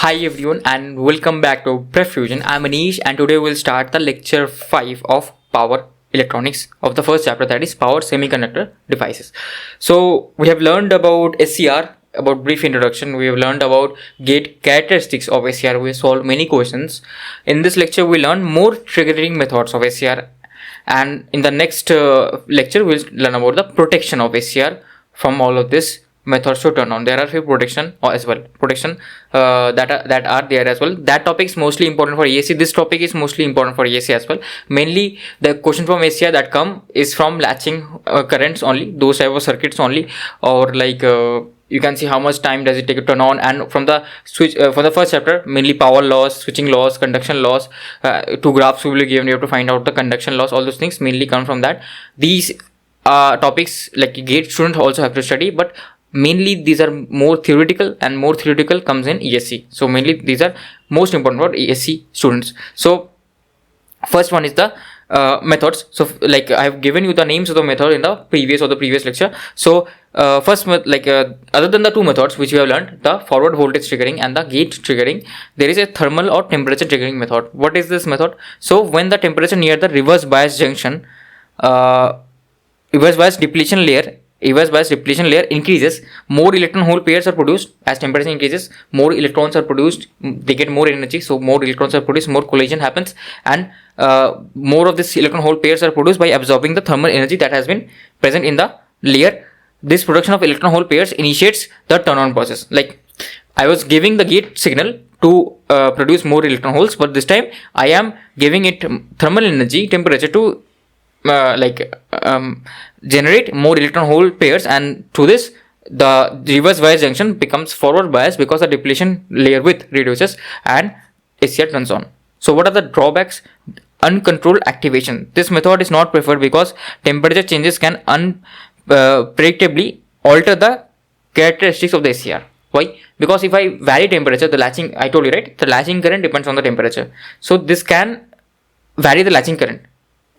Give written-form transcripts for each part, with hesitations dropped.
Hi everyone and welcome back to PrepFusion. I'm Anish and today we'll start the lecture 5 of power electronics of the first chapter, that is power semiconductor devices. So we have learned about SCR, about brief introduction. We have learned about gate characteristics of SCR. We solved many questions. In this lecture we learn more triggering methods of SCR, and in the next lecture we'll learn about the protection of SCR from all of this methods to turn on. There are few protection as well, that are there as well. That topic is mostly important for ESC. This topic is mostly important for ESC as well. Mainly the question from SCR that come is from latching currents only, those type of circuits only, or like you can see how much time does it take to turn on. And from the switch for the first chapter, mainly power loss, switching loss, conduction loss, two graphs will be given. You have to find out the conduction loss. All those things mainly come from that. These topics like gate students also have to study, but mainly these are more theoretical, and more theoretical comes in ESC. So mainly these are most important for ESC students. So first one is the methods. So like I have given you the names of the method in the previous lecture. So first other than the two methods which we have learned, the forward voltage triggering and the gate triggering, there is a thermal or temperature triggering method. What is this method? So when the temperature near the reverse bias junction, reverse bias depletion layer increases, more electron hole pairs are produced. As temperature increases, more electrons are produced, they get more energy, so more electrons are produced, more collision happens, and more of this electron hole pairs are produced by absorbing the thermal energy that has been present in the layer. This production of electron hole pairs initiates the turn on process. Like I was giving the gate signal to produce more electron holes, but this time I am giving it thermal energy, temperature to generate more electron hole pairs, and through this the reverse bias junction becomes forward bias because the depletion layer width reduces and SCR turns on. So what are the drawbacks? Uncontrolled activation. This method is not preferred because temperature changes can unpredictably alter the characteristics of the SCR. Why? Because if I vary temperature, the latching, I told you right, the latching current depends on the temperature. So this can vary the latching current.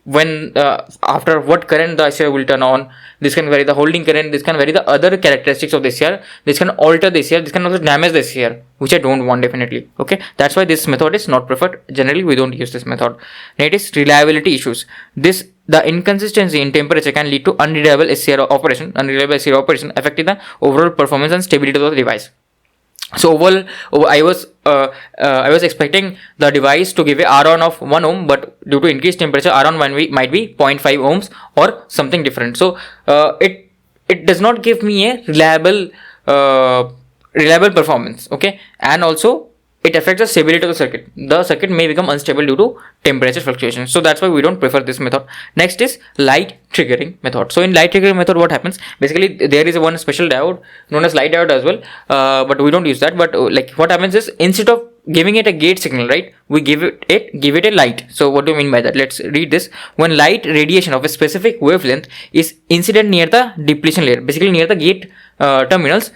When after what current the SCR will turn on, this can vary the holding current, this can vary the other characteristics of the SCR, this can alter the SCR, this can also damage the SCR, which I don't want definitely. Okay, that's why this method is not preferred. Generally we don't use this method. Next is reliability issues. The inconsistency in temperature can lead to unreliable SCR operation affecting the overall performance and stability of the device. So overall, I was expecting the device to give a R-on of 1 ohm, but due to increased temperature, R-on might be 0.5 ohms or something different. So it does not give me a reliable performance. Okay, and also it affects the stability of the circuit. The circuit may become unstable due to temperature fluctuations. So that's why we don't prefer this method. Next is light triggering method. So in light triggering method, what happens? Basically, there is one special diode known as light diode as well, but we don't use that. But like what happens is, instead of giving it a gate signal, right, we give it a light. So what do you mean by that? Let's read this. When light radiation of a specific wavelength is incident near the depletion layer, basically near the gate terminals,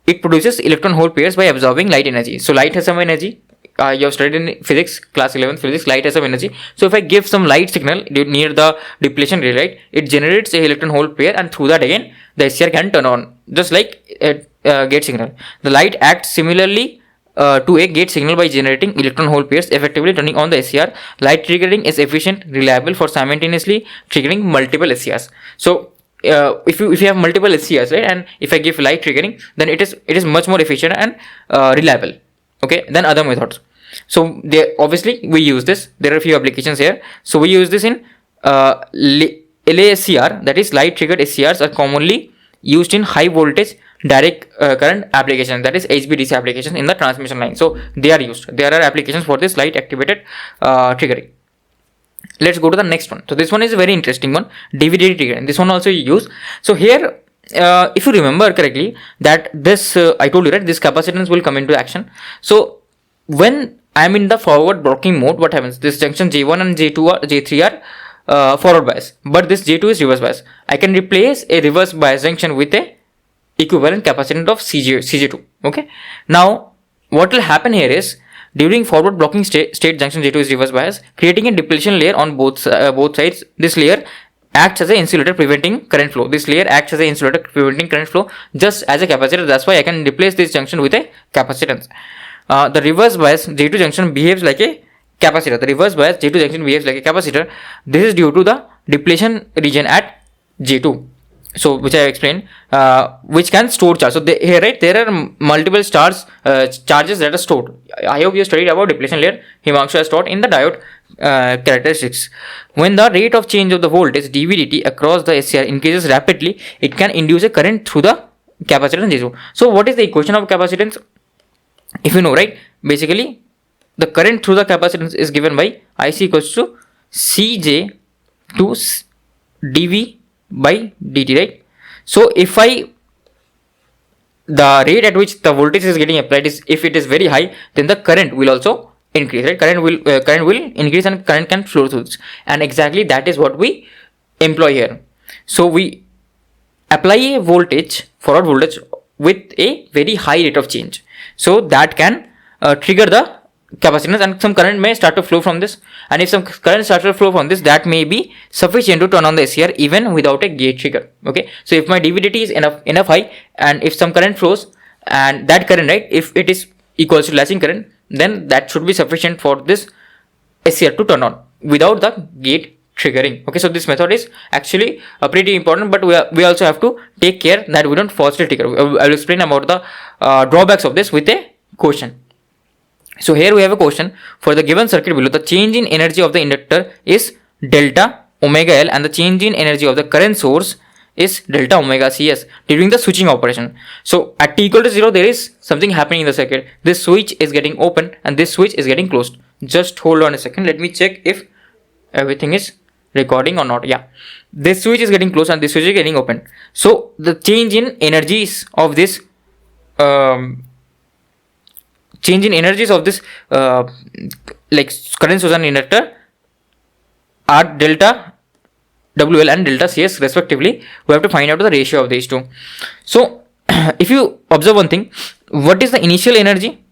it produces electron hole pairs by absorbing light energy. So light has some energy. You have studied in physics, class 11 physics, light has some energy. So if I give some light signal near the depletion layer, right, it generates a electron hole pair, and through that again the SCR can turn on, just like a gate signal. The light acts similarly to a gate signal by generating electron hole pairs, effectively turning on the SCR. Light triggering is efficient, reliable for simultaneously triggering multiple SCRs. So if you have multiple SCRs, right, and if I give light triggering, then it is much more efficient and reliable, okay, than other methods. So obviously we use this. There are a few applications here. So we use this in LASCR, that is light triggered SCRs are commonly used in high voltage direct current applications, that is HVDC applications in the transmission line. So they are used. There are applications for this light activated triggering. Let's go to the next one. So this one is a very interesting one, DVD triggering. This one also you use. So here, if you remember correctly, that this I told you, right, this capacitance will come into action. So when I am in the forward blocking mode, what happens? This junction J1 and J3 are forward bias, but this J2 is reverse bias. I can replace a reverse bias junction with a equivalent capacitance of CJ2. Okay. Now what will happen here is, during forward blocking state junction J2 is reverse bias, creating a depletion layer on both sides. This layer acts as an insulator preventing current flow. This layer acts as an insulator preventing current flow just as a capacitor. That's why I can replace this junction with a capacitance. the reverse bias J2 junction behaves like a capacitor. The reverse bias J2 junction behaves like a capacitor. This is due to the depletion region at J2. So which I explained, which can store charge. So here, right, there are multiple charges that are stored. I hope you studied about depletion layer. Himanshu has taught in the diode characteristics. When the rate of change of the voltage dVdt across the SCR increases rapidly, it can induce a current through the capacitance J2. So what is the equation of capacitance? If you know, right, basically the current through the capacitance is given by IC equals to Cj to dV by dt, right? So if the rate at which the voltage is getting applied is, if it is very high, then the current will also increase, right? Current will increase and current can flow through this, and exactly that is what we employ here. So we apply a voltage, forward voltage, with a very high rate of change, so that can trigger the capacitance, and some current may start to flow from this, and if some current starts to flow from this, that may be sufficient to turn on the SCR even without a gate trigger. Okay, so if my dVdt is enough high, and if some current flows, and that current, right, if it is equals to latching current, then that should be sufficient for this SCR to turn on without the gate triggering. Okay, so this method is actually pretty important, but we also have to take care that we don't falsely trigger. I will explain about the drawbacks of this with a question. So here we have a question: for the given circuit below, the change in energy of the inductor is delta omega L, and the change in energy of the current source is delta omega Cs during the switching operation. So at t equal to 0, there is something happening in the circuit. This switch is getting open and this switch is getting closed. Just hold on a second. Let me check if everything is recording or not. Yeah, this switch is getting closed and this switch is getting open. So the change in energies of this like current source and inductor are delta WL and delta CS respectively. We have to find out the ratio of these two. So if you observe one thing, what is the initial energy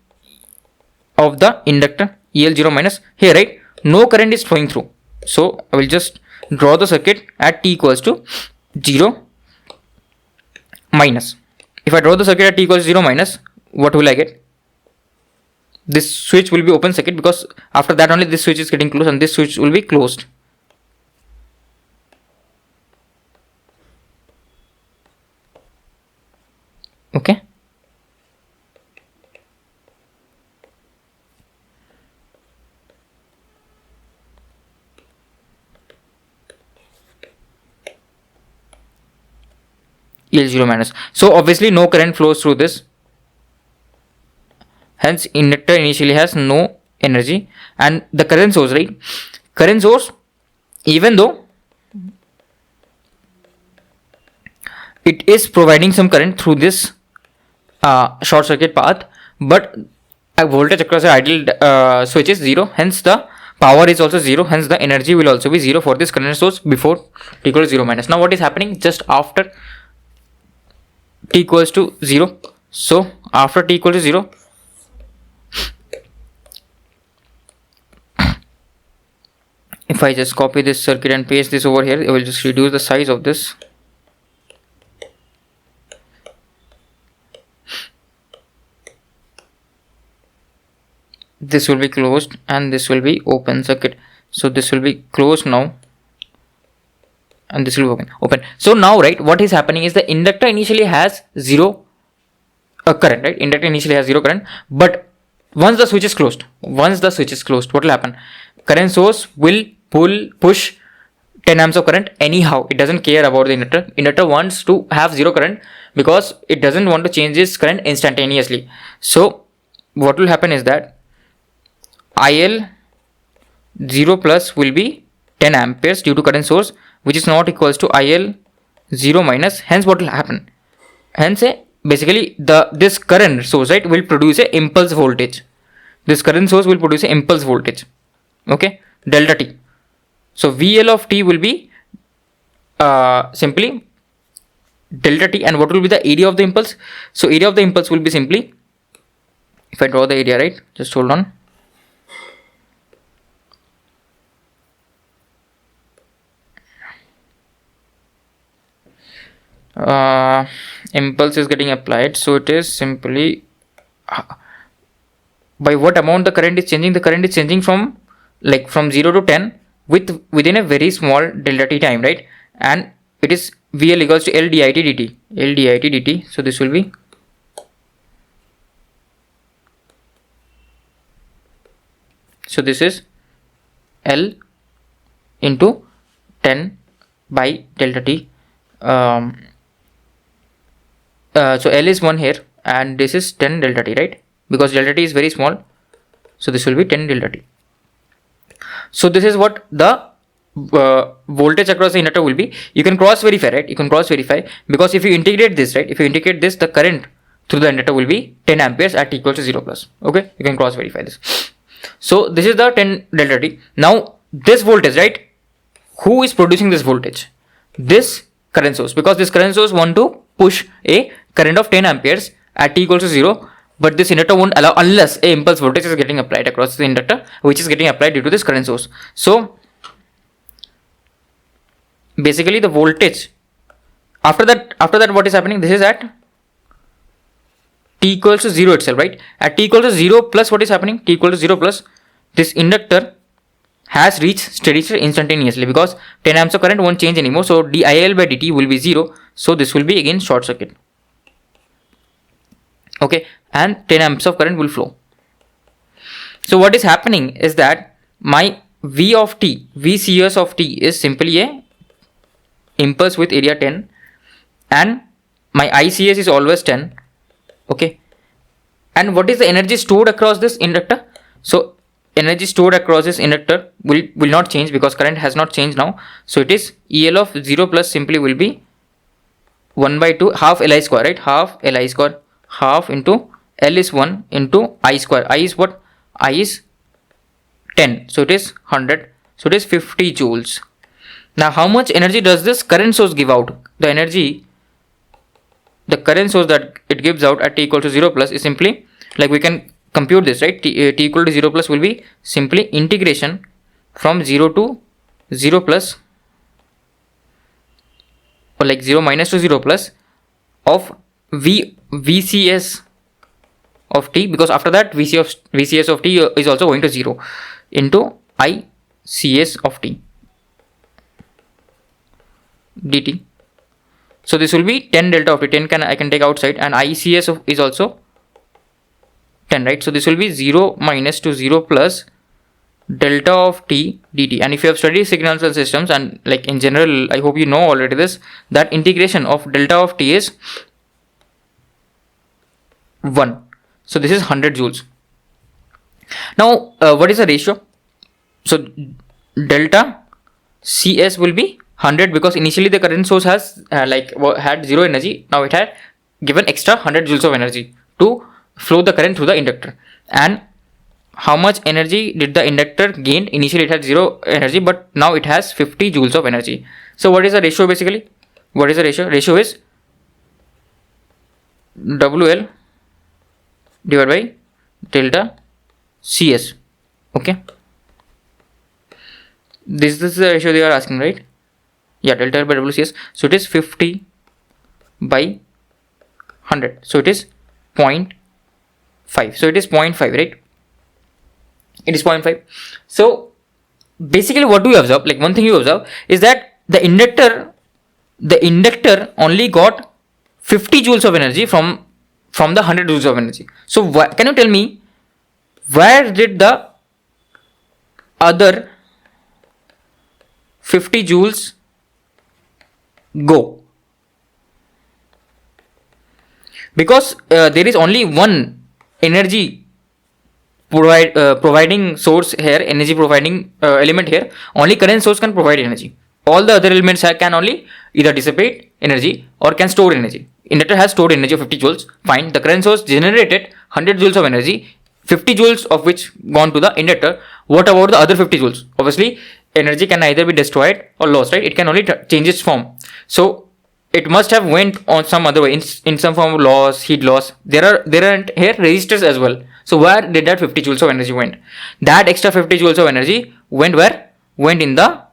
of the inductor? EL0 minus. Here, right, no current is flowing through, so I will just draw the circuit at t equals to 0 minus. If I draw the circuit at t equals 0 minus, what will I get? This switch will be open circuit, because after that only this switch is getting closed and this switch will be closed. Okay, EL0 minus. So obviously no current flows through this, hence inductor initially has no energy. And the current source, right, current source, even though it is providing some current through this short circuit path, but a voltage across the ideal switch is 0, hence the power is also 0, hence the energy will also be 0 for this current source before t equals 0 minus. Now what is happening just after t equals to 0? So after t equals to 0, if I just copy this circuit and paste this over here, I will just reduce the size of this. This will be closed and this will be open circuit. So this will be closed now and this will be open. So now, right, what is happening is the inductor initially has 0 current, right? Inductor initially has 0 current, but once the switch is closed, what will happen? Current source will push 10 amps of current anyhow. It doesn't care about the inductor. Inductor wants to have 0 current because it doesn't want to change its current instantaneously. So what will happen is that IL 0 plus will be 10 amperes due to current source, which is not equals to IL 0 minus. Hence what will happen? Hence basically this current source, right, will produce a impulse voltage. This current source will produce a impulse voltage. Okay, delta t. So VL of t will be simply delta t, and what will be the area of the impulse? So area of the impulse will be simply, if I draw the area, right, just hold on. Impulse is getting applied, so it is simply by what amount the current is changing? The current is changing from 0 to 10 within a very small delta t time, right? And it is VL equals to L dit dt. L dit dt. So this will be this is L into 10 by delta t. So L is 1 here and this is 10 delta t, right? Because delta t is very small, so this will be 10 delta t. So this is what the voltage across the inductor will be. You can cross verify, right? You can cross verify, because if you integrate this, right, if you integrate this, the current through the inductor will be 10 amperes at t equals to 0 plus. Okay, you can cross verify this. So this is the 10 delta t. Now this voltage, right, who is producing this voltage? This current source, because this current source want to push a current of 10 amperes at t equals to 0, but this inductor won't allow unless a impulse voltage is getting applied across the inductor, which is getting applied due to this current source. So basically the voltage after that what is happening? This is at t equals to 0 itself, right? At t equals to 0 plus, what is happening? T equals to 0 plus, this inductor has reached steady state instantaneously, because 10 amps of current won't change anymore. So dIL by dt will be 0. So this will be again short circuit. Okay, and 10 amps of current will flow. So what is happening is that my V of t, VCS of t is simply a impulse with area 10, and my ICS is always 10. Okay, and what is the energy stored across this inductor? So energy stored across this inductor will not change, because current has not changed now. So it is EL of 0 plus simply will be 1 by 2 half Li square, right? Half Li square, half into L is 1 into I square. I is what? I is 10. So it is 100. So it is 50 joules. Now how much energy does this current source give out? The energy, the current source that it gives out at t equal to 0 plus is simply, like, we can compute this, right? T equal to 0 plus will be simply integration from 0 to 0 plus, or like 0 minus to 0 plus of VCS of t, because after that VCS of t is also going to 0, into ICS of t dt. So this will be 10 delta of t. 10 I can take outside, and ICS is also 10, right? So this will be 0 minus to 0 plus delta of t dt. And if you have studied signals and systems, and like in general, I hope you know already this, that integration of delta of t is 1. So this is 100 joules. Now what is the ratio? So delta CS will be 100, because initially the current source has had 0 energy. Now it had given extra 100 joules of energy to flow the current through the inductor. And how much energy did the inductor gain? Initially it had 0 energy, but now it has 50 joules of energy. So what is the ratio basically? What is the ratio? Ratio is WL divided by delta CS. Okay, this is the ratio they are asking, right? Yeah, delta by WCS. So it is 50 by 100. So it is 0.5. So it is 0.5, right? It is 0.5. So basically what do you observe? Like, one thing you observe is that the inductor only got 50 joules of energy from the 100 joules of energy. So can you tell me, where did the other 50 joules go? Because there is only one energy providing source here, energy providing element here. Only current source can provide energy. All the other elements can only either dissipate energy or can store energy. Inductor has stored energy of 50 joules. Fine. The current source generated 100 joules of energy, 50 joules of which gone to the inductor. What about the other 50 joules? Obviously, energy can either be destroyed or lost, right? It can only change its form. So it must have went on some other way, in some form of loss, heat loss. There are here resistors as well. So where did that 50 joules of energy went? That extra 50 joules of energy went where? Went in the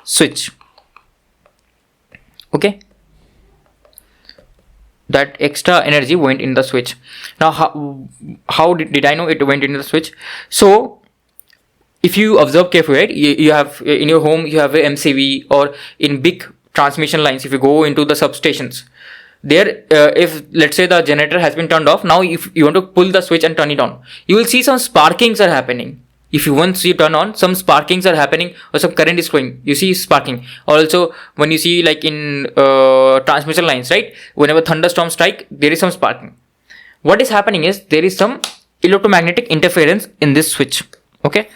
switch. Okay. that extra energy went in the switch. Now how did I know it went into the switch? So if you observe carefully, right, you have in your home, you have a MCV, or in big transmission lines, if you go into the substations there, if let's say the generator has been turned off, now if you want to pull the switch and turn it on, you will see some sparkings are happening. If you once you turn on, some sparkings are happening, or some current is flowing, you see sparking. Also when you see like in transmission lines, right, whenever thunderstorms strike, there is some sparking. What is happening is there is some electromagnetic interference in this switch. Okay,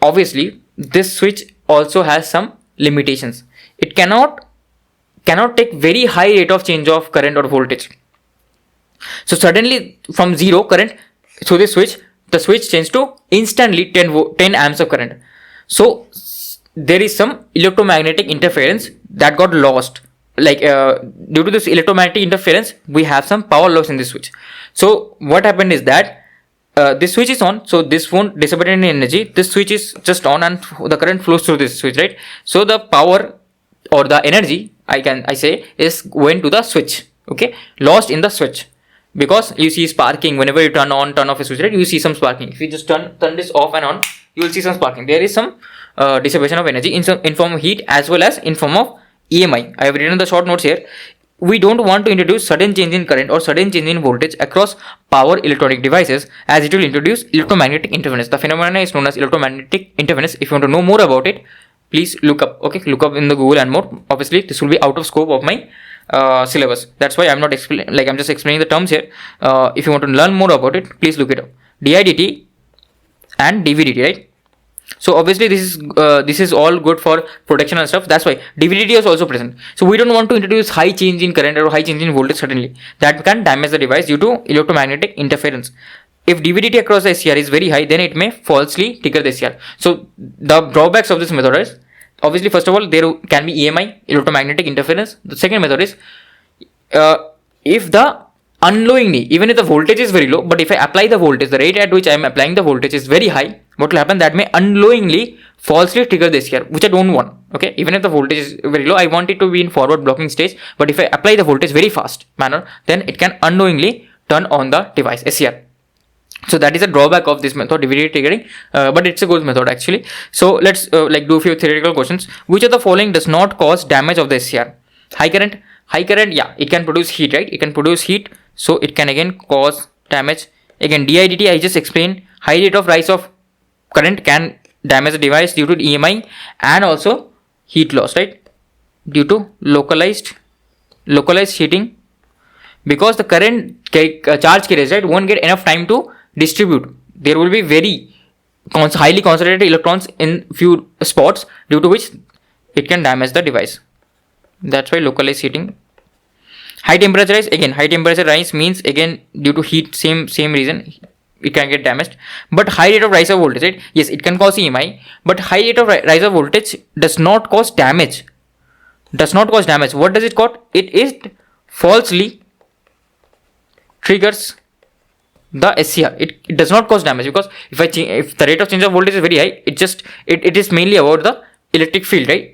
obviously this switch also has some limitations. It cannot take very high rate of change of current or voltage. So suddenly from zero current through this switch, the switch changes to instantly 10 amps of current. So there is some electromagnetic interference that got lost. Like due to this electromagnetic interference, we have some power loss in this switch. So what happened is that this switch is on, so this won't dissipate any energy. This switch is just on and the current flows through this switch, right? So the power or the energy I say is going to the switch, okay, lost in the switch, because you see sparking whenever you turn on, turn off a switch, right? You see some sparking. If you just turn this off and on, you will see some sparking. There is some dissipation of energy in form of heat as well as in form of EMI. I have written the short notes here. We don't want to introduce sudden change in current or sudden change in voltage across power electronic devices, as it will introduce electromagnetic interference. The phenomenon is known as electromagnetic interference. If you want to know more about it, please look up. Okay, look up in the Google and more. Obviously this will be out of scope of my syllabus. That's why I'm not explaining, like I'm just explaining the terms here. If you want to learn more about it, please look it up. DIDT and DVDT, right? So obviously this is all good for protection and stuff. That's why DVDT is also present. So we don't want to introduce high change in current or high change in voltage suddenly. That can damage the device due to electromagnetic interference. If DVDT across the SCR is very high, then it may falsely trigger the SCR. So the drawbacks of this method is, obviously, first of all, there can be EMI, electromagnetic interference. The second method is, if the unknowingly, even if the voltage is very low, but if I apply the voltage, the rate at which I am applying the voltage is very high, what will happen? That may unknowingly falsely trigger the SCR, which I don't want. Okay, even if the voltage is very low, I want it to be in forward blocking stage, but if I apply the voltage very fast manner, then it can unknowingly turn on the device SCR. So that is a drawback of this method, DVD triggering, but it's a good method actually. So let's like do a few theoretical questions. Which of the following does not cause damage of the SCR? High current, yeah, it can produce heat, right? It can produce heat, so it can again cause damage. Again, DIDT, I just explained, high rate of rise of current can damage the device due to EMI and also heat loss, right? Due to localized heating, because the current charge carriers, right, won't get enough time to distribute. There will be very highly concentrated electrons in few spots, due to which it can damage the device. That's why localized heating. High temperature rise, again high temperature rise means again due to heat, same reason it can get damaged. But high rate of rise of voltage, right? Yes, it can cause EMI, but high rate of rise of voltage does not cause damage. What does it cause? It falsely triggers the SCR. It does not cause damage, because if the rate of change of voltage is very high, it is mainly about the electric field, right?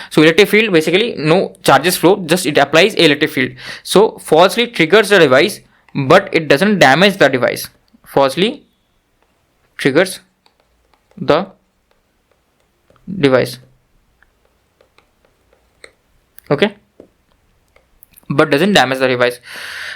So electric field, basically no charges flow, just it applies electric field. So falsely triggers the device, but it doesn't damage the device. Falsely triggers the device, okay, but doesn't damage the device.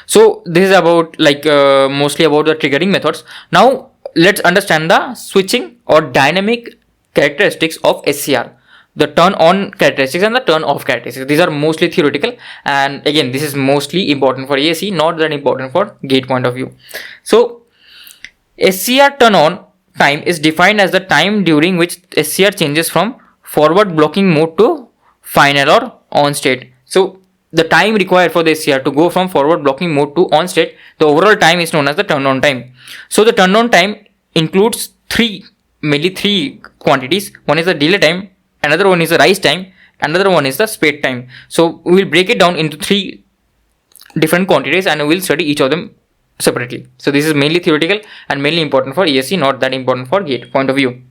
So this is about like mostly about the triggering methods. Now let's understand the switching or dynamic characteristics of SCR, the turn on characteristics and the turn off characteristics. These are mostly theoretical, and again this is mostly important for AC, not that important for gate point of view. So SCR turn on time is defined as the time during which SCR changes from forward blocking mode to final or on state. So the time required for the SCR to go from forward blocking mode to on state, the overall time is known as the turn on time. So the turn on time includes mainly three quantities. One is the delay time, another one is the rise time, another one is the spade time. So we will break it down into three different quantities and we will study each of them separately. So this is mainly theoretical and mainly important for ESC, not that important for gate point of view.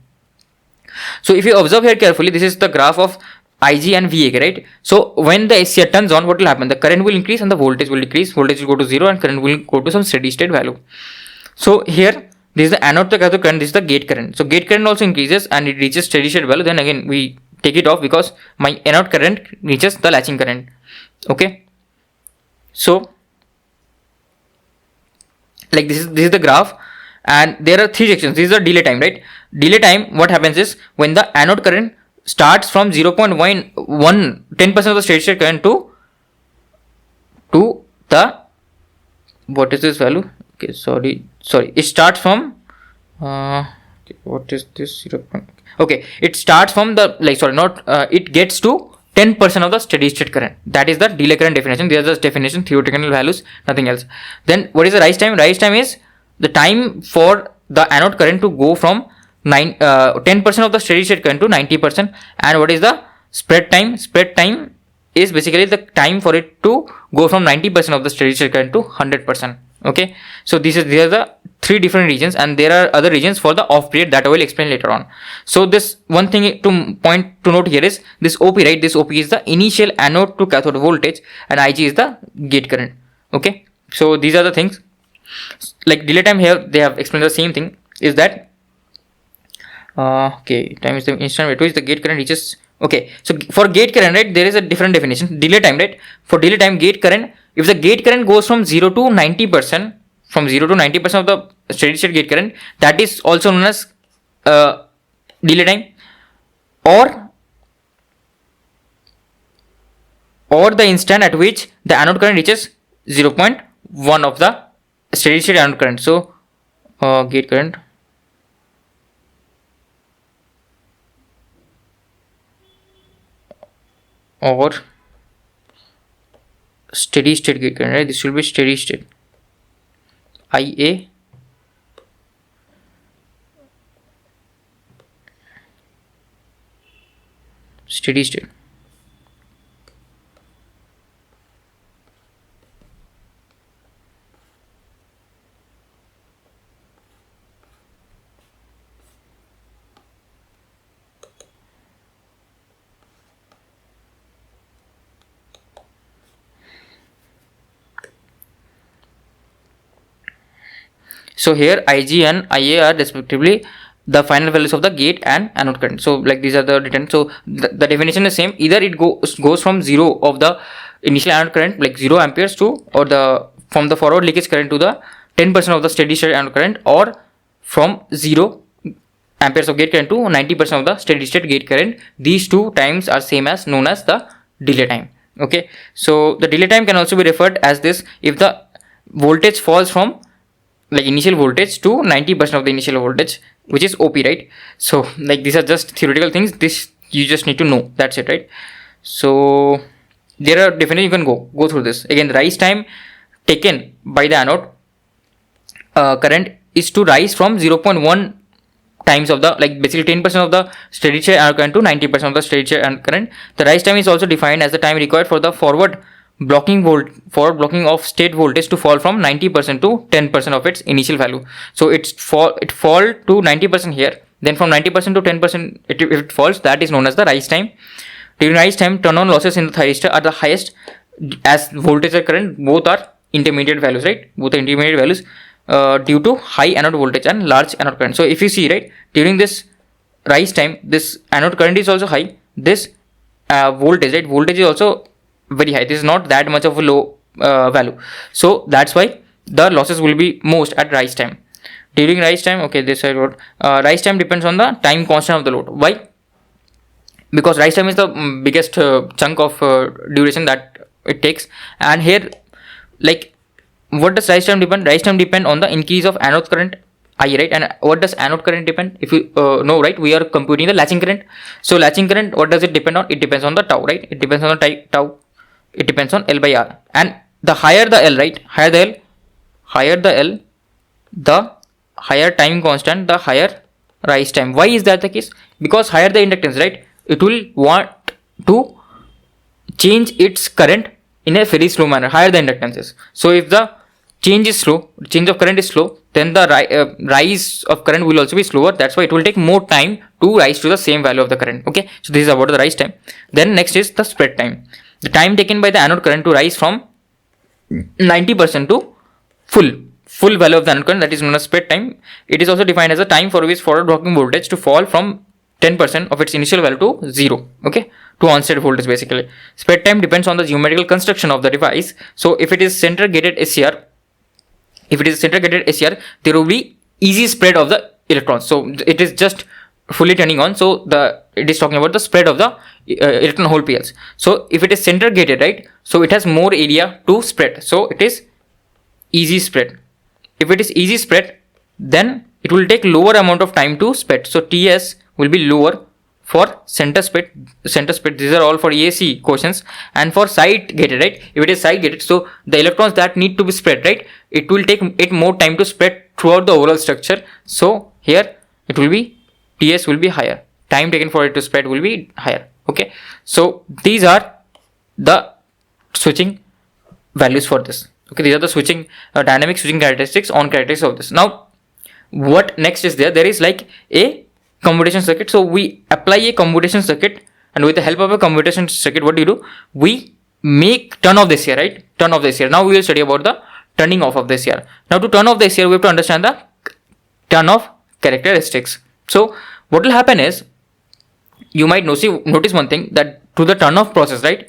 So if you observe here carefully, this is the graph of Ig and VA, right? So when the SCR turns on, what will happen? The current will increase and the voltage will decrease. Voltage will go to 0 and current will go to some steady state value. So here, this is the anode to cathode current, this is the gate current. So gate current also increases and it reaches steady state value. Then again, we take it off because my anode current reaches the latching current. Okay. So like this is the graph, and there are 3 sections. This is the delay time, right? Delay time, what happens is when the anode current starts from 0.1 10% of the steady state current to the, what is this value? Okay, sorry, it starts from okay, what is this 0. Okay, it starts from the, like, sorry, not it gets to 10% of the steady state current. That is the delay current definition. These are just definition, theoretical values, nothing else. Then what is the rise time? Rise time is the time for the anode current to go from 10% of the steady state current to 90%. And what is the spread time? Spread time is basically the time for it to go from 90% of the steady state current to 100%. Okay, so these are the 3 different regions, and there are other regions for the off period that I will explain later on. So this one thing to note here is this OP, right? This OP is the initial anode to cathode voltage and Ig is the gate current. Okay, so these are the things. Like delay time, here they have explained the same thing, is that okay, time is the instant at which the gate current reaches. Okay, so for gate current, right, there is a different definition. Delay time, right? For delay time, gate current, if the gate current goes from 0 to 90%, from 0 to 90% of the steady state gate current, that is also known as delay time, or the instant at which the anode current reaches 0.1 of the steady state anode current. So gate current or steady state gate current, right? This will be steady state, IA steady state. So here Ig and Ia are respectively the final values of the gate and anode current. So like these are the written. So the definition is same. Either it goes from 0 of the initial anode current, like 0 amperes to, or from the forward leakage current to the 10% of the steady state anode current, or from 0 amperes of gate current to 90% of the steady state gate current. These 2 times are same as known as the delay time. Okay, so the delay time can also be referred as this if the voltage falls from like initial voltage to 90% of the initial voltage, which is OP, right? So like these are just theoretical things. This you just need to know. That's it, right? So there are definitely, you can go through this again. The rise time taken by the anode current is to rise from 0.1 times of the, like basically 10% of the steady state anode current to 90% of the steady state anode current. The rise time is also defined as the time required for the forward blocking of state voltage to fall from 90% to 10% of its initial value. So it fall to 90% here, then from 90% to 10% if it falls, that is known as the rise time. During rise time, turn on losses in the thyristor are the highest, as voltage and current both are intermediate values, right? Both are intermediate values due to high anode voltage and large anode current. So if you see, right, during this rise time, this anode current is also high, this voltage, right, voltage is also very high. This is not that much of a low value. So that's why the losses will be most at rise time. During rise time, okay, this I wrote, rise time depends on the time constant of the load. Why? Because rise time is the biggest chunk of duration that it takes. And here, like, what does rise time depend? Rise time depend on the increase of anode current I, right? And what does anode current depend? If you know, right, we are computing the latching current. So latching current, what does it depend on? It depends on the tau, right? It depends on the tau. It depends on L by R. And the higher the L, right? Higher the L, the higher time constant, the higher rise time. Why is that the case? Because higher the inductance, right? It will want to change its current in a very slow manner. Higher the inductance is. So if the change is slow, change of current is slow, then the rise of current will also be slower. That's why it will take more time to rise to the same value of the current. Okay, so this is about the rise time. Then next is the spread time. The time taken by the anode current to rise from 90% to full value of the anode current, that is known as spread time. It is also defined as a time for which forward blocking voltage to fall from 10% of its initial value to 0. Okay, to on-state voltage basically. Spread time depends on the geometrical construction of the device. So if it is center gated SCR, there will be easy spread of the electrons. So it is just fully turning on. So it is talking about the spread of the electron hole pairs. So if it is center gated, right, so it has more area to spread. So it is easy spread. If it is easy spread, then it will take lower amount of time to spread. So TS will be lower for center spread. These are all for EAC questions. And for side gated, right, if it is side gated, so the electrons that need to be spread, right, it will take it more time to spread throughout the overall structure. So here it will be TS will be higher, time taken for it to spread will be higher. Okay, so these are the switching values for this. Okay, these are the switching dynamic switching characteristics of this. Now what next is there is like a commutation circuit. So we apply a commutation circuit, and with the help of a commutation circuit, what do? We make turn off the SCR, right? Turn off the SCR. Now we will study about the turning off of the SCR. Now to turn off the SCR, we have to understand the turn off characteristics. So what will happen is, you might notice one thing, that to the turn off process, right,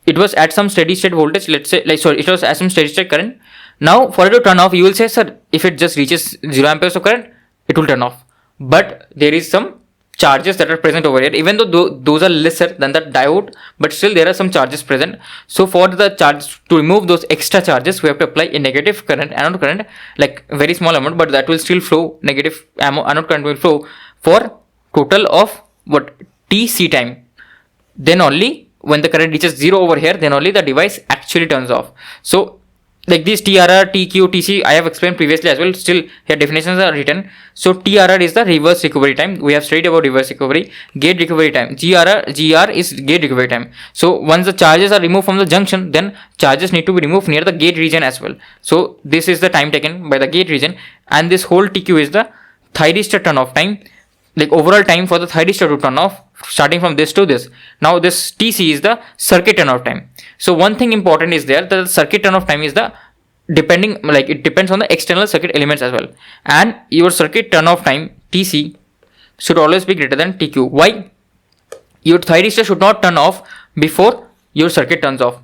it was at some steady state voltage, let's say, it was at some steady state current. Now for it to turn off, you will say, sir, if it just reaches 0 amperes of current, it will turn off. But there is some charges that are present over here, even though those are lesser than the diode, but still there are some charges present. So for the charge, to remove those extra charges, we have to apply a negative current, anode current, like very small amount, but that will still flow. Negative anode current will flow for total of what, TC time. Then only when the current reaches 0 over here, then only the device actually turns off. So like this TRR, TQ, TC, I have explained previously as well. Still here definitions are written. So TRR is the reverse recovery time. We have studied about reverse recovery. Gate recovery time. GR is gate recovery time. So once the charges are removed from the junction, then charges need to be removed near the gate region as well. So this is the time taken by the gate region, and this whole TQ is the thyristor turn off time. Like overall time for the thyristor to turn off, starting from this to this. Now this TC is the circuit turn off time. So one thing important is there, that the circuit turn off time is the it depends on the external circuit elements as well. And your circuit turn off time TC should always be greater than TQ. Why? Your thyristor should not turn off before your circuit turns off.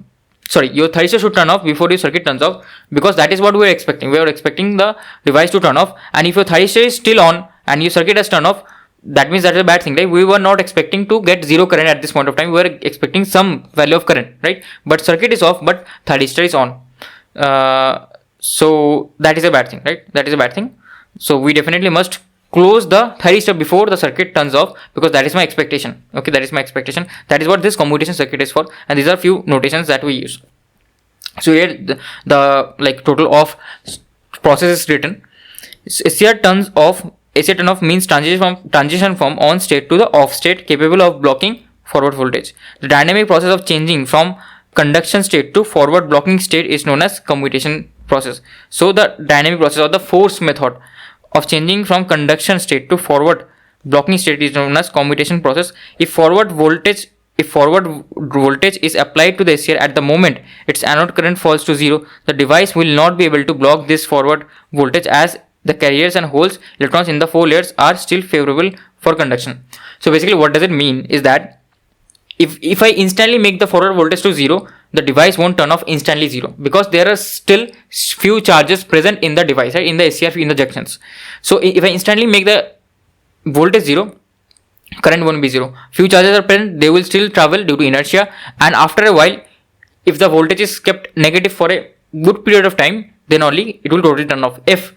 Your thyristor should turn off before your circuit turns off, because that is what we are expecting. We are expecting the device to turn off, and if your thyristor is still on and your circuit has turned off, that means that is a bad thing, right? We were not expecting to get 0 current at this point of time. We were expecting some value of current, right? But circuit is off, but thyristor is on. So that is a bad thing, right? That is a bad thing. So we definitely must close the thyristor before the circuit turns off, because that is my expectation. Okay, that is my expectation. That is what this commutation circuit is for, and these are few notations that we use. So here the like total off process is written. SCR turn off means transition from on state to the off state, capable of blocking forward voltage. The dynamic process of changing from conduction state to forward blocking state is known as commutation process. So the dynamic process, or the force method of changing from conduction state to forward blocking state, is known as commutation process. If forward voltage is applied to the SCR at the moment its anode current falls to 0, the device will not be able to block this forward voltage, as the carriers and holes electrons in the 4 layers are still favorable for conduction. So basically what does it mean is that if I instantly make the forward voltage to 0, the device won't turn off instantly 0, because there are still few charges present in the device, right, in the SCR, in the junctions. So if I instantly make the voltage 0, current won't be 0. Few charges are present, they will still travel due to inertia, and after a while, if the voltage is kept negative for a good period of time, then only it will totally turn off. If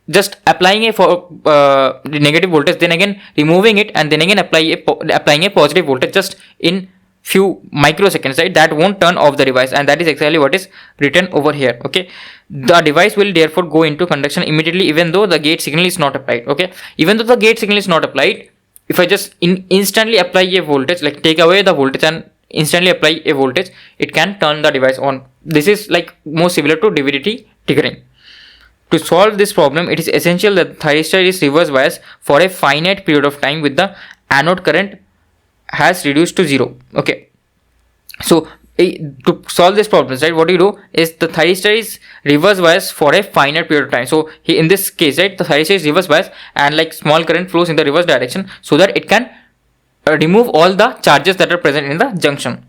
just applying a negative voltage, then again removing it, and then again applying a positive voltage just in few microseconds, right, that won't turn off the device, and that is exactly what is written over here. Okay, the device will therefore go into conduction immediately, even though the gate signal is not applied. Okay, even though the gate signal is not applied, if I just instantly apply a voltage, like take away the voltage and instantly apply a voltage, it can turn the device on. This is like more similar to DVDT triggering. To solve this problem, it is essential that thyristor is reverse biased for a finite period of time with the anode current has reduced to 0. Okay, so to solve this problem, right, what you do is the thyristor is reverse biased for a finite period of time. So in this case, right, the thyristor is reverse biased and like small current flows in the reverse direction so that it can remove all the charges that are present in the junction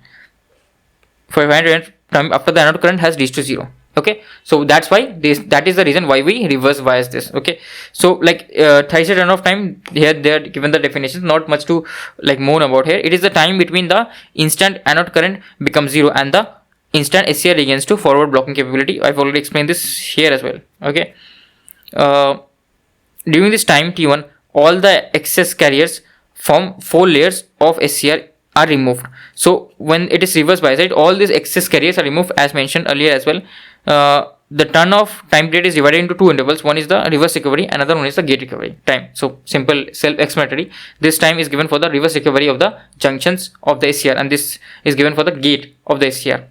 for a finite time after the anode current has reached to 0. Okay, so that's why that is the reason why we reverse bias this. Okay, so like thyristor turn off time, here they are given the definitions, not much to like moan about here. It is the time between the instant anode current becomes 0 and the instant SCR regains to forward blocking capability. I've already explained this here as well. Okay, during this time T1, all the excess carriers from 4 layers of SCR are removed. So when it is reverse bias, right, all these excess carriers are removed as mentioned earlier as well. The turn off time period is divided into 2 intervals. One is the reverse recovery, another one is the gate recovery time. So simple, self-explanatory. This time is given for the reverse recovery of the junctions of the SCR, and this is given for the gate of the SCR.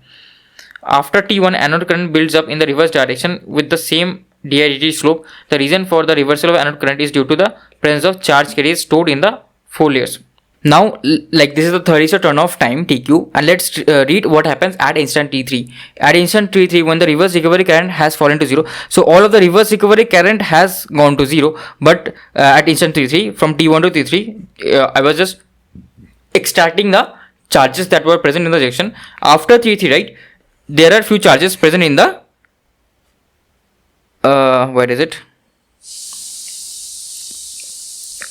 After T1, anode current builds up in the reverse direction with the same dIdt slope. The reason for the reversal of anode current is due to the presence of charge carriers stored in the 4 layers. Now, like this is the thyristor turn off time TQ, and let's read what happens at instant T3. At instant T3, when the reverse recovery current has fallen to 0, so all of the reverse recovery current has gone to 0, but at instant T3, from T1 to T3, I was just extracting the charges that were present in the junction. After T3, right, there are few charges present in the where is it?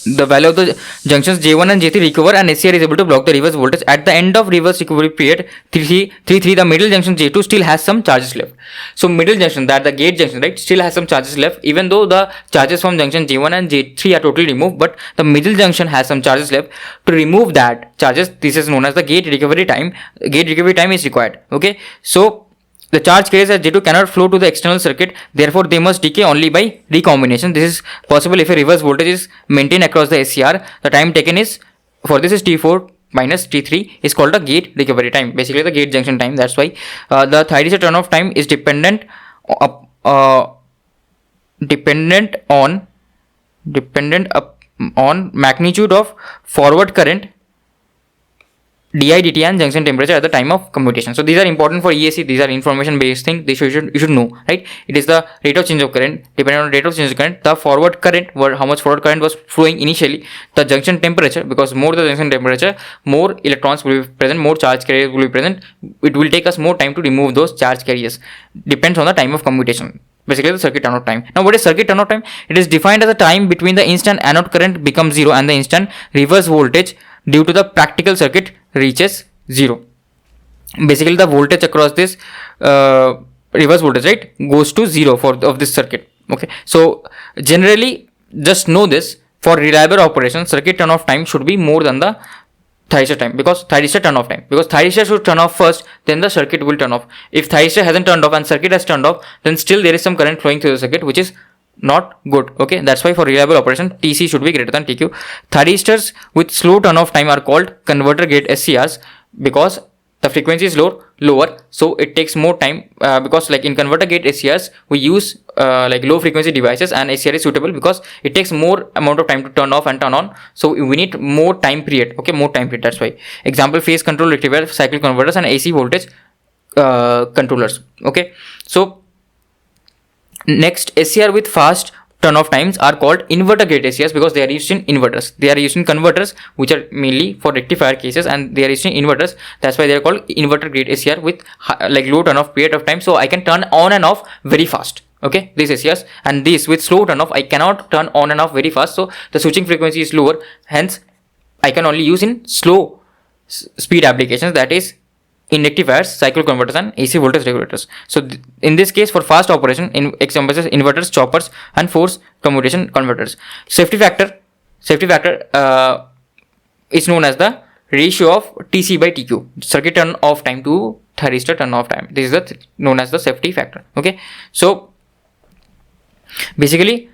The value of the junctions J1 and J3 recover, and SCR is able to block the reverse voltage. At the end of reverse recovery period T3, the middle junction J2 still has some charges left. So middle junction, that the gate junction, right, still has some charges left, even though the charges from junction J1 and J3 are totally removed, but the middle junction has some charges left. To remove that charges, this is known as the gate recovery time. Gate recovery time is required. Okay, so the charge carriers at J2 cannot flow to the external circuit, therefore they must decay only by recombination. This is possible if a reverse voltage is maintained across the SCR. The time taken is, for this is T4 minus T3, is called the gate recovery time, basically the gate junction time. That's why the thyristor turn off time is dependent on magnitude of forward current, dIdt and junction temperature at the time of commutation. So these are important for EAC. These are information based things. You should know, right? It is the rate of change of current. Depending on the rate of change of current, the forward current, how much forward current was flowing initially, the junction temperature, because more the junction temperature, more electrons will be present, more charge carriers will be present. It will take us more time to remove those charge carriers. Depends on the time of commutation. Basically the circuit turn off time. Now what is circuit turn off time? It is defined as the time between the instant anode current becomes 0 and the instant reverse voltage due to the practical circuit reaches 0. Basically the voltage across this reverse voltage, right, goes to 0 of this circuit. Okay, so generally just know this, for reliable operation circuit turn off time should be more than the thyristor time, because thyristor turn off time, because thyristor should turn off first, then the circuit will turn off. If thyristor hasn't turned off and circuit has turned off, then still there is some current flowing through the circuit, which is not good. Okay, that's why for reliable operation TC should be greater than TQ. Thyristors with slow turn off time are called converter gate SCRs, because the frequency is lower, so it takes more time, because like in converter gate SCRs we use like low frequency devices, and SCR is suitable because it takes more amount of time to turn off and turn on, so we need more time period. Okay, more time period. That's why example, phase control rectifier, cycle converters, and AC voltage controllers. Okay, so next, SCR with fast turn off times are called inverter gate SCRs, because they are used in inverters. They are used in converters, which are mainly for rectifier cases, and they are used in inverters. That's why they are called inverter gate SCR with like low turn off period of time, so I can turn on and off very fast. Okay, these SCRs, and these with slow turn off, I cannot turn on and off very fast, so the switching frequency is lower, hence I can only use in slow speed applications, that is in rectifiers, cycle converters, and AC voltage regulators. So in this case, for fast operation, in examples inverters, choppers, and force commutation converters. Safety factor is known as the ratio of TC by TQ, circuit turn off time to thyristor turn off time. This is known as the safety factor. Okay, so basically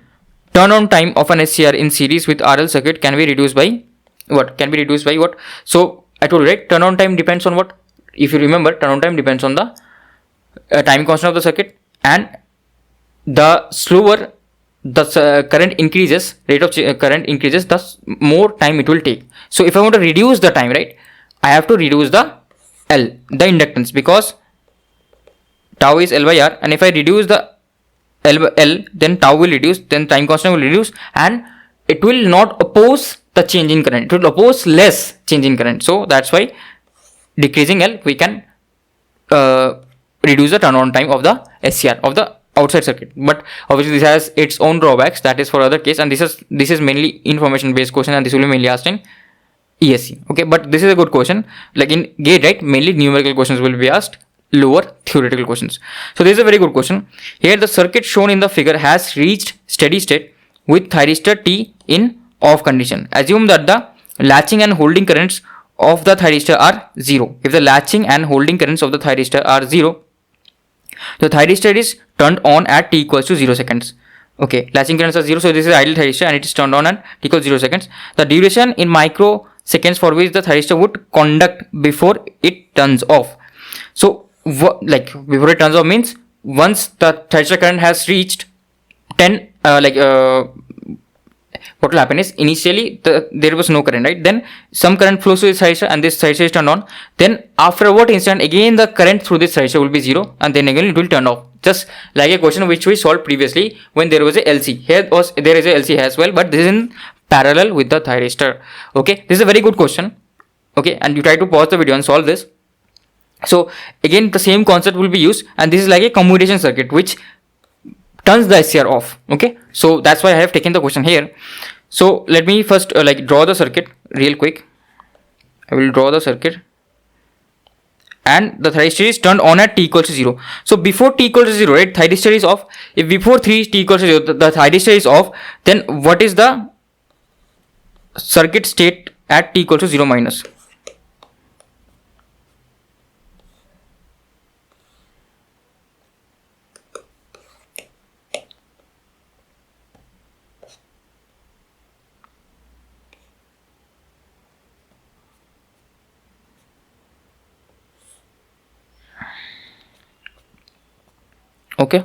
turn on time of an SCR in series with RL circuit can be reduced by what? So I told you, right, turn on time depends on what? If you remember, turn on time depends on the time constant of the circuit, and the slower the current increases, rate of current increases, the more time it will take. So if I want to reduce the time, right, I have to reduce the L, the inductance, because tau is L by R, and if I reduce the L, then tau will reduce, then time constant will reduce, and it will not oppose the change in current, it will oppose less change in current. So that's why decreasing L, we can reduce the turnaround time of the SCR, of the outside circuit. But obviously this has its own drawbacks, that is for other case, and this is mainly information based question, and this will be mainly asked in ESC. Okay, but this is a good question. Like in GATE, right, mainly numerical questions will be asked, lower theoretical questions. So this is a very good question. Here the circuit shown in the figure has reached steady state with thyristor T in off condition. Assume that the latching and holding currents of the thyristor are 0. If the latching and holding currents of the thyristor are 0, the thyristor is turned on at t equals to 0 seconds. Okay, latching currents are 0, so this is idle thyristor and it is turned on at t equals 0 seconds. The duration in microseconds for which the thyristor would conduct before it turns off. So like before it turns off means once the thyristor current has reached 10 what will happen is initially there was no current, right? Then some current flows through this thyristor and this thyristor is turned on. Then after a what instant again the current through this thyristor will be 0 and then again it will turn off. Just like a question which we solved previously when there was a LC. Here there is a LC as well, but this is in parallel with the thyristor. Okay, this is a very good question. Okay, and you try to pause the video and solve this. So again the same concept will be used, and this is like a commutation circuit which turns the SCR off. Okay, so that's why I have taken the question here. So let me first draw the circuit real quick. I will draw the circuit, and the thyristor is turned on at t equals to 0. So before t equals to 0, right, thyristor is off. If before t equals to 0 the thyristor is off, then what is the circuit state at t equals to 0 minus? Okay,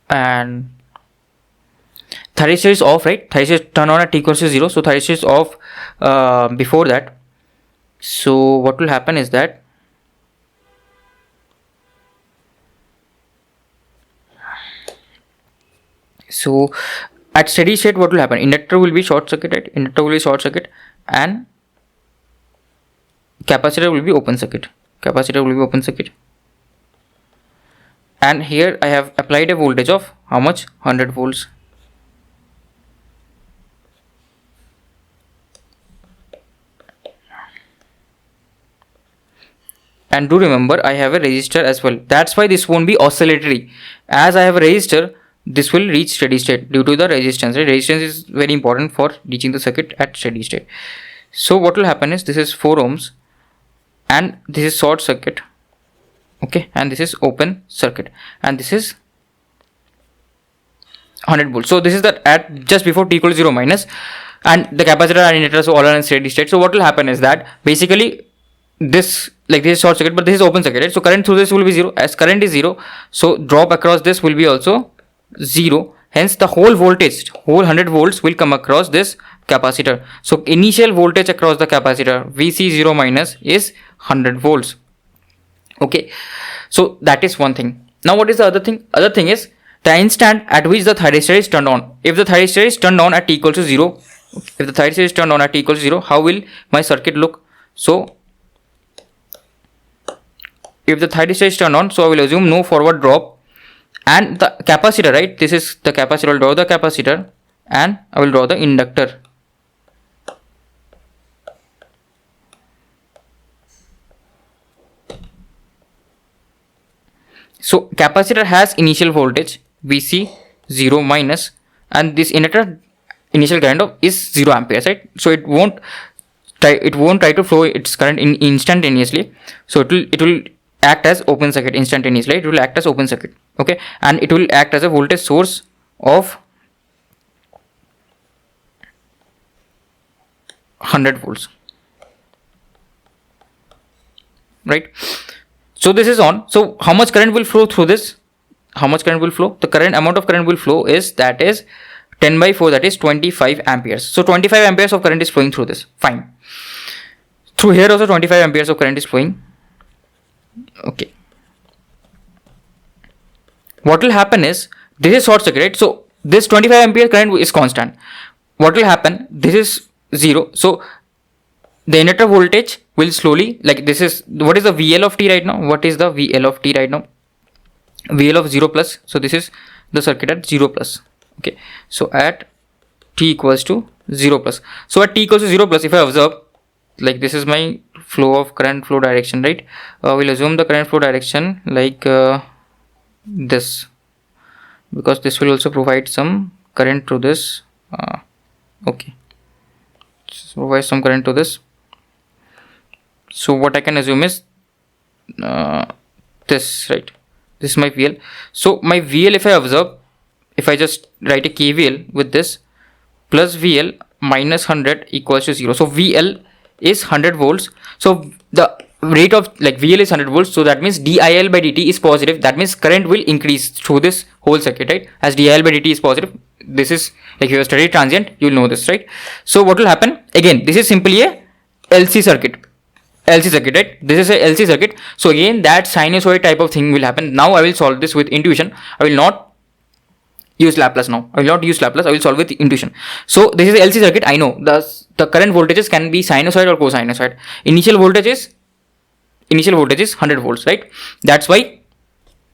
and thyristor is off, right? Thyristor is turned on at t equals to 0, so thyristor is off before that. So what will happen is that at steady state what will happen? Inductor will be short circuit, right? Inductor will be short circuit and capacitor will be open circuit. Capacitor will be open circuit. And here I have applied a voltage of how much? 100 volts. And do remember I have a resistor as well. That's why this won't be oscillatory. As I have a resistor, this will reach steady state due to the resistance. Right? Resistance is very important for reaching the circuit at steady state. So what will happen is this is 4 ohms and this is short circuit. Okay, and this is open circuit and this is 100 volts. So this is that at just before t equals 0 minus, and the capacitor and inductor so all are in steady state. So what will happen is that basically this is short circuit, but this is open circuit, right? So current through this will be 0. As current is 0, so drop across this will be also 0. Hence the whole voltage, whole 100 volts will come across this capacitor. So initial voltage across the capacitor VC0 minus is 100 volts. Okay, so that is one thing. Now what is the other thing? Other thing is the instant at which the thyristor is turned on. If the thyristor is turned on at t equals to 0, if the thyristor is turned on at t equals to 0, how will my circuit look? So if the thyristor is turned on, so I will assume no forward drop. And the capacitor, right, this is the capacitor. I will draw the capacitor and I will draw the inductor. So capacitor has initial voltage VC0 minus, and this inductor initial current of is 0 amperes, right? So it won't try to flow its current instantaneously. So it will act as open circuit instantaneously. It will act as open circuit. Okay, and it will act as a voltage source of 100 volts, right? So this is on. So how much current will flow through this? How much current will flow? The current amount of current will flow is, that is 10 by 4, that is 25 amperes. So 25 amperes of current is flowing through this. Fine. Through here also 25 amperes of current is flowing. Okay. What will happen is, this is short circuit, right? So this 25 ampere current is constant. What will happen? This is 0. So the inductor voltage will slowly, like this is, what is the VL of t right now? What is the VL of t right now? VL of 0 plus. So this is the circuit at 0 plus. Okay. So at t equals to 0 plus. So at t equals to 0 plus, if I observe, like this is my flow of current flow direction, right? We'll assume the current flow direction like this, because this will also provide some current to this. Okay. So provide some current to this. So what I can assume is this, right? This is my VL. So my VL, if I observe, if I just write a KVL with this, plus VL minus 100 equals to 0. So VL is 100 volts. So the rate of, like, VL is 100 volts. So that means DIL by dt is positive. That means current will increase through this whole circuit, right? As DIL by dt is positive. This is, like, if you have studied transient, you will know this, right? So what will happen? Again, this is simply a LC circuit. LC circuit, right? This is a LC circuit. So again, that sinusoid type of thing will happen. Now I will solve this with intuition. I will not use Laplace now. I will not use Laplace. I will solve with intuition. So this is a LC circuit. I know the current voltages can be sinusoid or cosinusoid. Initial voltage is 100 volts, right? That's why,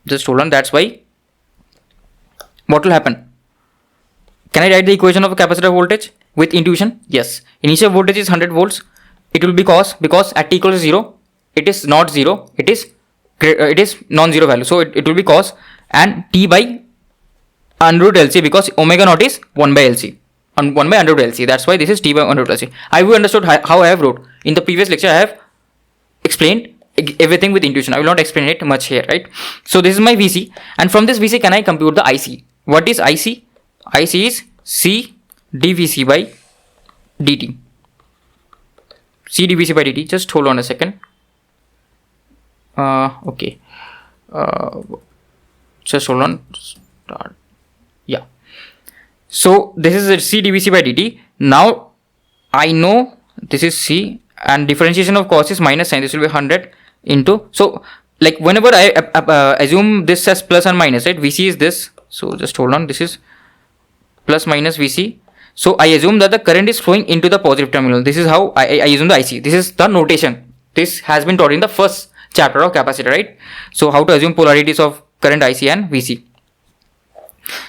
just hold on. That's why, what will happen? Can I write the equation of a capacitor voltage with intuition? Yes. Initial voltage is 100 volts. It will be cos, because at t equals to 0, it is not 0. It is non-zero value. So it will be cos, and t by under root LC, because omega naught is 1 by LC. 1 by under root LC. That's why this is t by under root LC. I will understood how I have wrote. In the previous lecture, I have explained everything with intuition. I will not explain it much here, right? So this is my VC, and from this VC, can I compute the IC? What is IC? IC is C dVC by dt. C dVC by dt. Just hold on a second. Okay. Just hold on. Start. Yeah. So this is a C dVC by dt. Now I know this is C, and differentiation of cos is minus sign. This will be 100 into. So like whenever I assume this as plus and minus, right? VC is this. So just hold on. This is plus minus VC. So I assume that the current is flowing into the positive terminal. This is how I assume the IC. This is the notation. This has been taught in the first chapter of capacitor, right? So how to assume polarities of current IC and VC.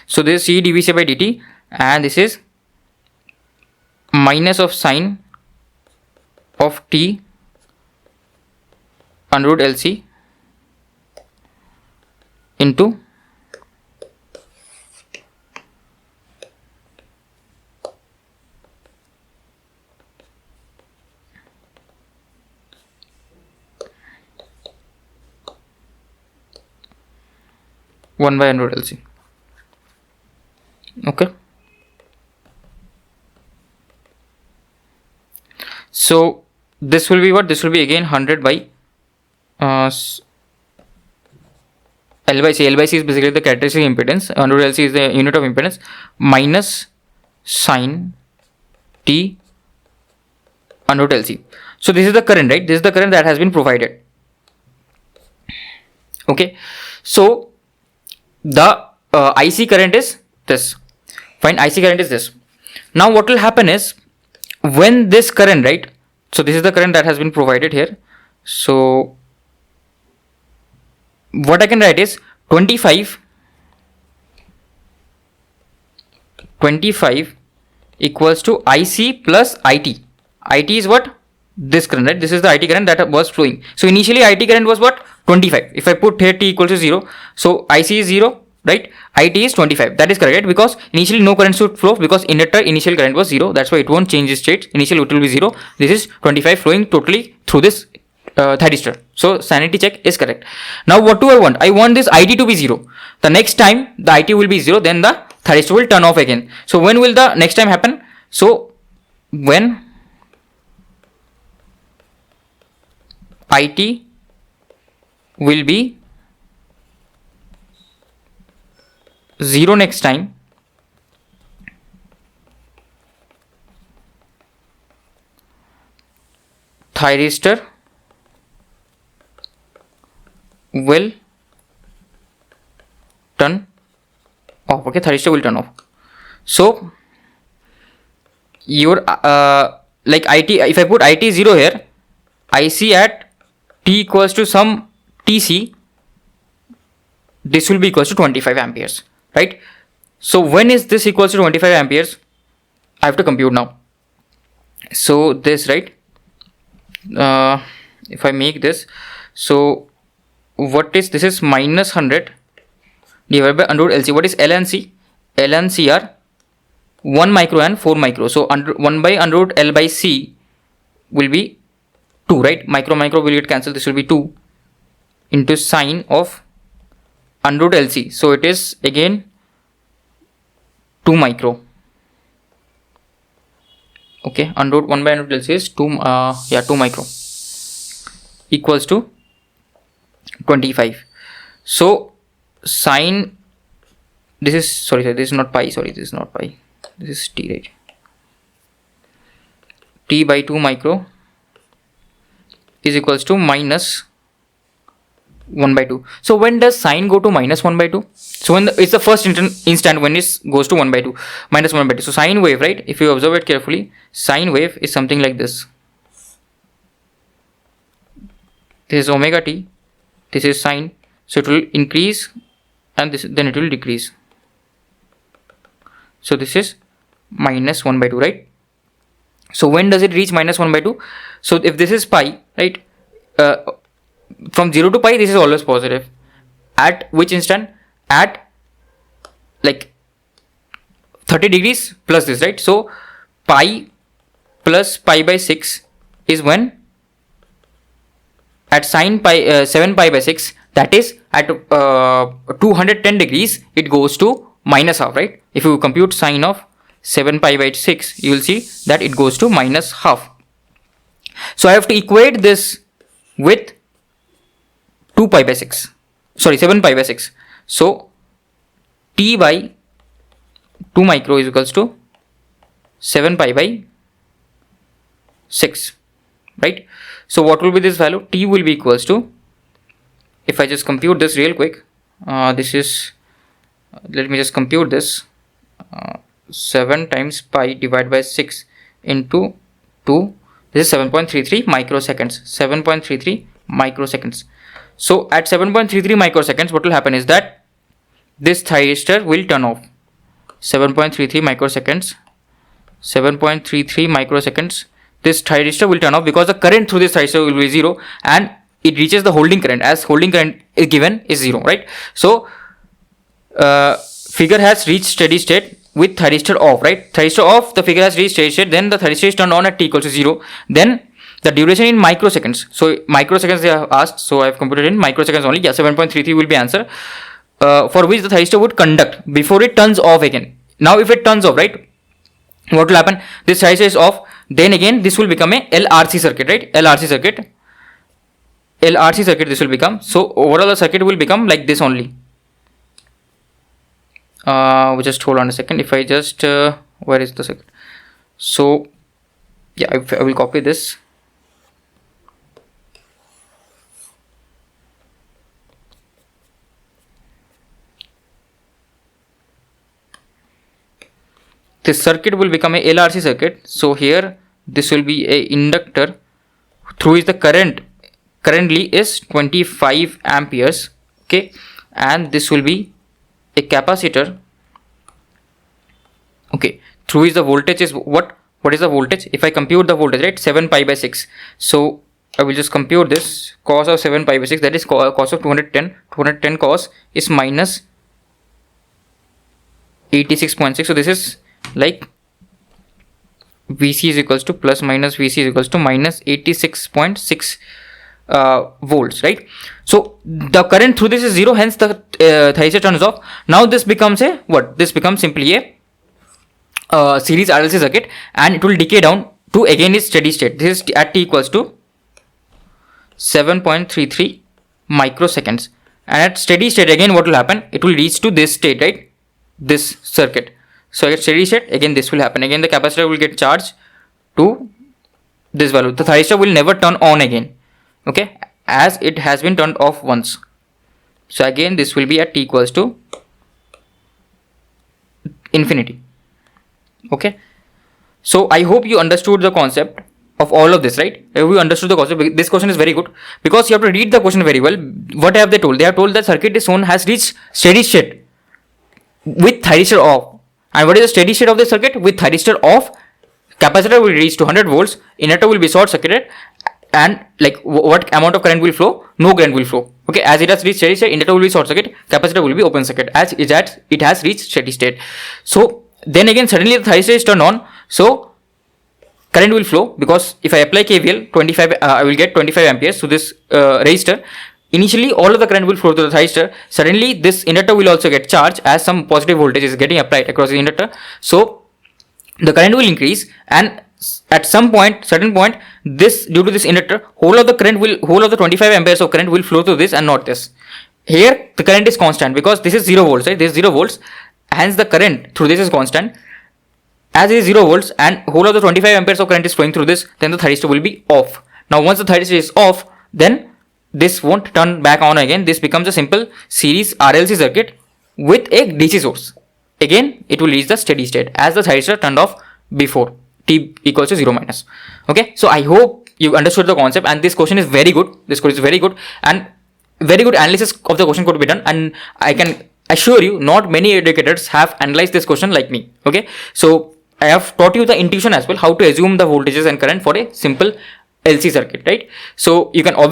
So this is C dVC by dt, and this is minus of sine of t under root LC into one by under root LC. Okay. So this will be what? This will be again 100 by L by C. L by C is basically the characteristic impedance. Under root LC is the unit of impedance, minus sine t under root LC. So this is the current, right? This is the current that has been provided. Okay. So the IC current is this. Fine. IC current is this. Now what will happen is, when this current, right? So this is the current that has been provided here. So what I can write is 25 equals to IC plus IT. IT is what? This current, right? This is the IT current that was flowing. So initially IT current was what? 25. If I put here t equals to 0, so IC is 0, right? IT is 25. That is correct, right? Because initially no current should flow, because inductor initial current was 0. That's why it won't change its state. Initially it will be 0. This is 25 flowing totally through this thyristor. So sanity check is correct. Now what do I want? I want this IT to be 0. The next time the IT will be 0, then the thyristor will turn off again. So when will the next time happen? So when IT will be 0 next time thyristor will turn off. Okay, thyristor will turn off. So your like IT, if I put IT 0 here, IC at T equals to some TC, this will be equals to 25 amperes, right? So when is this equals to 25 amperes? I have to compute now. So this, right, if I make this, so what is this? Is minus 100 divided by under root LC. What is L and C? L and C are 1 micro and 4 micro. So 1 by under root L by C will be 2, right? Micro will get cancelled. This will be 2 into sine of under root LC. So it is again 2 micro. Okay, under root 1 by under root LC is 2 micro equals to 25. So sine, this is this is not pi, this is T, right? T by 2 micro is equals to minus 1 by 2. So when does sine go to minus 1 by 2? So when it's the first instant when it goes to 1 by 2, minus 1 by 2. So sine wave, right, if you observe it carefully, sine wave is something like this. This is omega t, this is sine, so it will increase and this, then it will decrease. So this is minus 1 by 2, right? So when does it reach minus 1 by 2? So if this is pi, right, from 0 to pi, this is always positive. At which instant? At like 30 degrees plus this, right? So pi plus pi by 6 is when at sine pi 7 pi by 6, that is at 210 degrees, it goes to minus half, right? If you compute sine of 7 pi by 6, you will see that it goes to minus half. So I have to equate this with 2 pi by 6, 7 pi by 6. So T by 2 micro is equals to 7 pi by 6, right? So what will be this value? T will be equals to, if I just compute this real quick, this is, let me just compute this, 7 times pi divided by 6 into 2, this is 7.33 microseconds, 7.33 microseconds. So at 7.33 microseconds, what will happen is that this thyristor will turn off. 7.33 microseconds, 7.33 microseconds, this thyristor will turn off because the current through this thyristor will be 0 and it reaches the holding current, as holding current is given is 0, right? So figure has reached steady state with thyristor off, right? Thyristor off, the figure has reached steady state, then the thyristor is turned on at t equals to 0, then the duration in microseconds. So microseconds they have asked, so I have computed in microseconds only. Yeah, 7.33 will be answer, for which the thyristor would conduct before it turns off again. Now if it turns off, right, what will happen? This thyristor is off, then again this will become a LRC circuit, right? LRC circuit this will become. So overall the circuit will become like this only. We just hold on a second. If I just where is the circuit? So yeah, I will copy this. This circuit will become a LRC circuit. So here this will be a inductor through which the current currently is 25 amperes, okay, and this will be a capacitor, okay, through which the voltage is what is the voltage? If I compute the voltage, right, 7 pi by 6, so I will just compute this. Cos of 7 pi by 6, that is cos of 210 cos is minus 86.6. so this is like VC is equals to plus minus VC is equals to minus 86.6 volts, right? So the current through this is 0, hence the thyristor turns off. Now this becomes a what? This becomes simply a series RLC circuit, and it will decay down to again its steady state. This is at t equals to 7.33 microseconds. And at steady state, again what will happen? It will reach to this state, right? This circuit. So at steady state, again this will happen. Again the capacitor will get charged to this value. The thyristor will never turn on again, okay, as it has been turned off once. So again this will be at t equals to infinity. Okay, so I hope you understood the concept of all of this, right? If you understood the concept, this question is very good because you have to read the question very well. What have they told? They have told that circuit is shown has reached steady state with thyristor off. And what is the steady state of the circuit? With thyristor off, capacitor will reach to 100 volts, inductor will be short circuited, and like what amount of current will flow? No current will flow. Okay, as it has reached steady state, inductor will be short circuit, capacitor will be open circuit, as it has reached steady state. So then again suddenly the thyristor is turned on, so current will flow, because if I apply KVL 25, I will get 25 amperes to this resistor. Initially all of the current will flow to the thyristor. Suddenly this inductor will also get charged as some positive voltage is getting applied across the inductor. So the current will increase, and at some point, certain point, this due to this inductor, whole of the 25 amperes of current will flow to this and not this. Here the current is constant because this is 0 volts, right? This is 0 volts, hence the current through this is constant. As it is 0 volts and whole of the 25 amperes of current is flowing through this, then the thyristor will be off. Now once the thyristor is off, then this won't turn back on again. This becomes a simple series RLC circuit with a DC source. Again it will reach the steady state as the thyristor turned off before t equals to 0 minus. Okay, so I hope you understood the concept, and this question is very good. This question is very good, and very good analysis of the question could be done, and I can assure you not many educators have analyzed this question like me. Okay, so I have taught you the intuition as well, how to assume the voltages and current for a simple LC circuit, right? So you can solve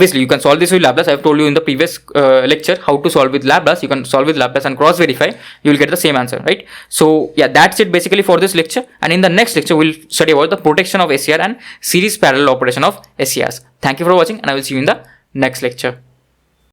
this with Laplace. I have told you in the previous lecture how to solve with Laplace. You can solve with Laplace and cross verify. You will get the same answer, right? So yeah, that's it basically for this lecture. And in the next lecture, we'll study about the protection of SCR and series parallel operation of SCRs. Thank you for watching, and I will see you in the next lecture.